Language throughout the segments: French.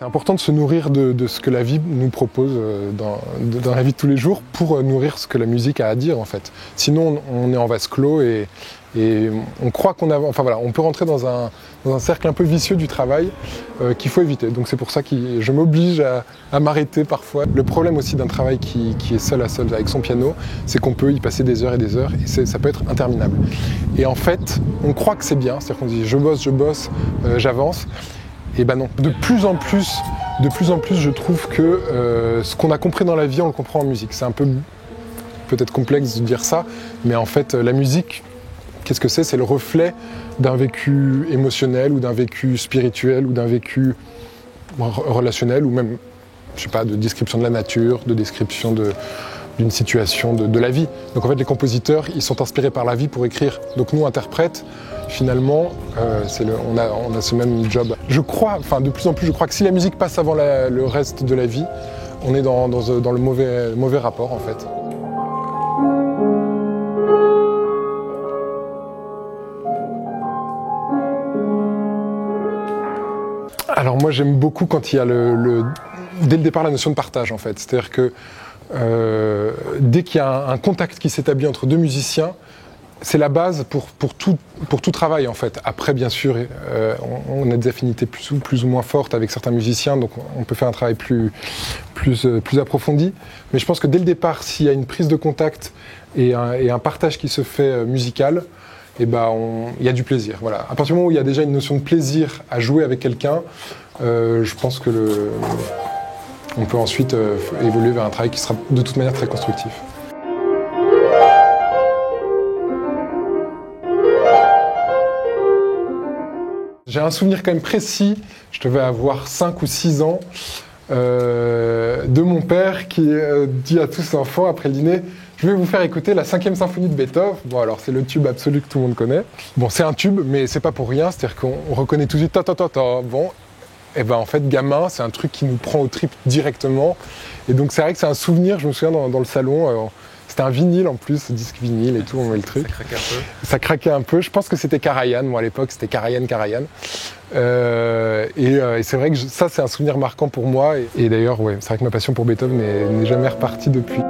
important de se nourrir de ce que la vie nous propose dans la vie de tous les jours pour nourrir ce que la musique a à dire en fait. Sinon on est en vase clos et on croit qu'on a... Enfin voilà, on peut rentrer dans un cercle un peu vicieux du travail qu'il faut éviter. Donc c'est pour ça que je m'oblige à m'arrêter parfois. Le problème aussi d'un travail qui est seul à seul avec son piano, c'est qu'on peut y passer des heures et ça peut être interminable. Et en fait, on croit que c'est bien, c'est-à-dire qu'on dit je bosse, j'avance. Et ben non, de plus en plus, je trouve que ce qu'on a compris dans la vie, on le comprend en musique. C'est un peu peut-être complexe de dire ça, mais en fait, la musique, qu'est-ce que c'est? C'est le reflet d'un vécu émotionnel ou d'un vécu spirituel ou d'un vécu relationnel ou même, je sais pas, de description de la nature, de description d'une situation de la vie. Donc en fait, les compositeurs, ils sont inspirés par la vie pour écrire. Donc nous, interprètes, finalement, on a ce même job. Je crois, enfin de plus en plus, je crois que si la musique passe avant le reste de la vie, on est dans le mauvais rapport en fait. Alors moi j'aime beaucoup quand il y a dès le départ la notion de partage en fait. C'est-à-dire que dès qu'il y a un contact qui s'établit entre deux musiciens, c'est la base pour tout travail en fait. Après bien sûr on a des affinités plus ou moins fortes avec certains musiciens, donc on peut faire un travail plus approfondi. Mais je pense que dès le départ, s'il y a une prise de contact et un partage qui se fait musical, et ben il y a du plaisir. Voilà. À partir du moment où il y a déjà une notion de plaisir à jouer avec quelqu'un, je pense que on peut ensuite évoluer vers un travail qui sera de toute manière très constructif. J'ai un souvenir quand même précis, je devais avoir 5 ou 6 ans, de mon père qui dit à tous ses enfants après le dîner: je vais vous faire écouter la 5e symphonie de Beethoven. Bon alors c'est le tube absolu que tout le monde connaît. Bon c'est un tube mais c'est pas pour rien, c'est-à-dire qu'on reconnaît tout de suite ta. Bon, et ben en fait gamin c'est un truc qui nous prend aux tripes directement. Et donc c'est vrai que c'est un souvenir, je me souviens dans le salon, c'était un vinyle en plus, disque vinyle et tout, on met le truc. Ça craquait un peu. Ça craquait un peu, je pense que c'était Karajan, moi à l'époque c'était Karajan. Et c'est vrai que ça c'est un souvenir marquant pour moi. Et d'ailleurs ouais, c'est vrai que ma passion pour Beethoven n'est jamais repartie depuis.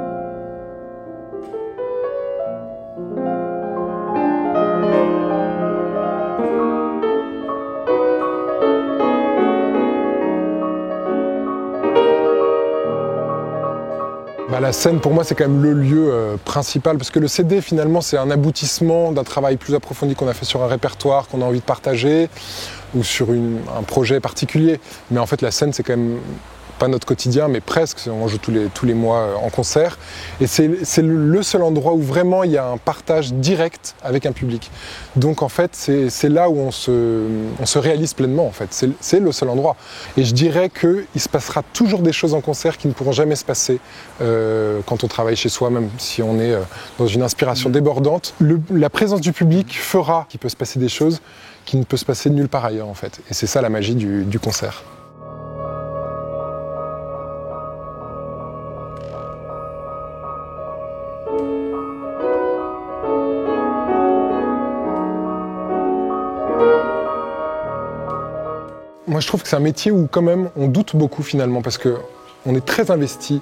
La scène pour moi c'est quand même le lieu principal parce que le CD finalement c'est un aboutissement d'un travail plus approfondi qu'on a fait sur un répertoire qu'on a envie de partager ou sur un projet particulier. Mais en fait la scène c'est quand même pas notre quotidien mais presque, on joue tous les mois en concert et c'est le seul endroit où vraiment il y a un partage direct avec un public. Donc en fait c'est là où on se réalise pleinement en fait, c'est le seul endroit. Et je dirais qu'il se passera toujours des choses en concert qui ne pourront jamais se passer quand on travaille chez soi, même si on est dans une inspiration débordante. La présence du public fera qu'il peut se passer des choses qui ne peuvent se passer nulle part ailleurs en fait. Et c'est ça la magie du concert. Moi je trouve que c'est un métier où quand même on doute beaucoup finalement parce qu'on est très investi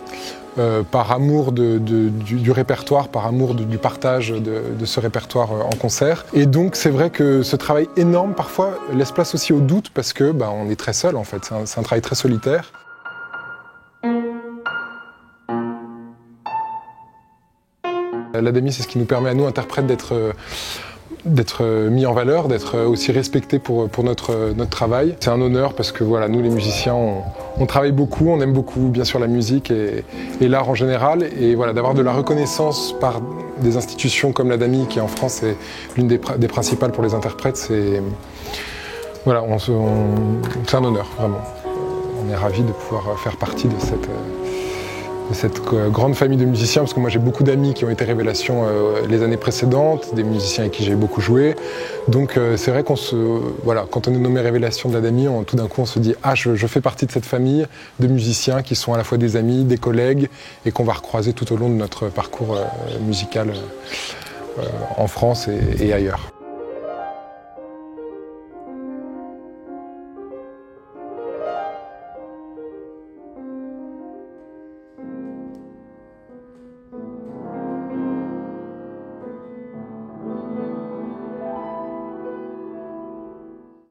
par amour du répertoire, par amour du partage de ce répertoire en concert. Et donc c'est vrai que ce travail énorme parfois laisse place aussi au doute parce que on est très seul en fait, c'est un travail très solitaire. L'Adami c'est ce qui nous permet à nous interprètes d'être mis en valeur, d'être aussi respecté pour notre travail. C'est un honneur parce que voilà, nous les musiciens, on travaille beaucoup, on aime beaucoup bien sûr la musique et l'art en général. Et voilà, d'avoir de la reconnaissance par des institutions comme l'Adami, qui en France est l'une des principales pour les interprètes, c'est voilà, c'est un honneur vraiment. On est ravis de pouvoir faire partie de cette grande famille de musiciens, parce que moi j'ai beaucoup d'amis qui ont été révélations les années précédentes, des musiciens avec qui j'ai beaucoup joué. Donc c'est vrai voilà, quand on est nommé révélation de l'Adami, tout d'un coup on se dit ah je fais partie de cette famille de musiciens qui sont à la fois des amis, des collègues et qu'on va recroiser tout au long de notre parcours musical en France et ailleurs.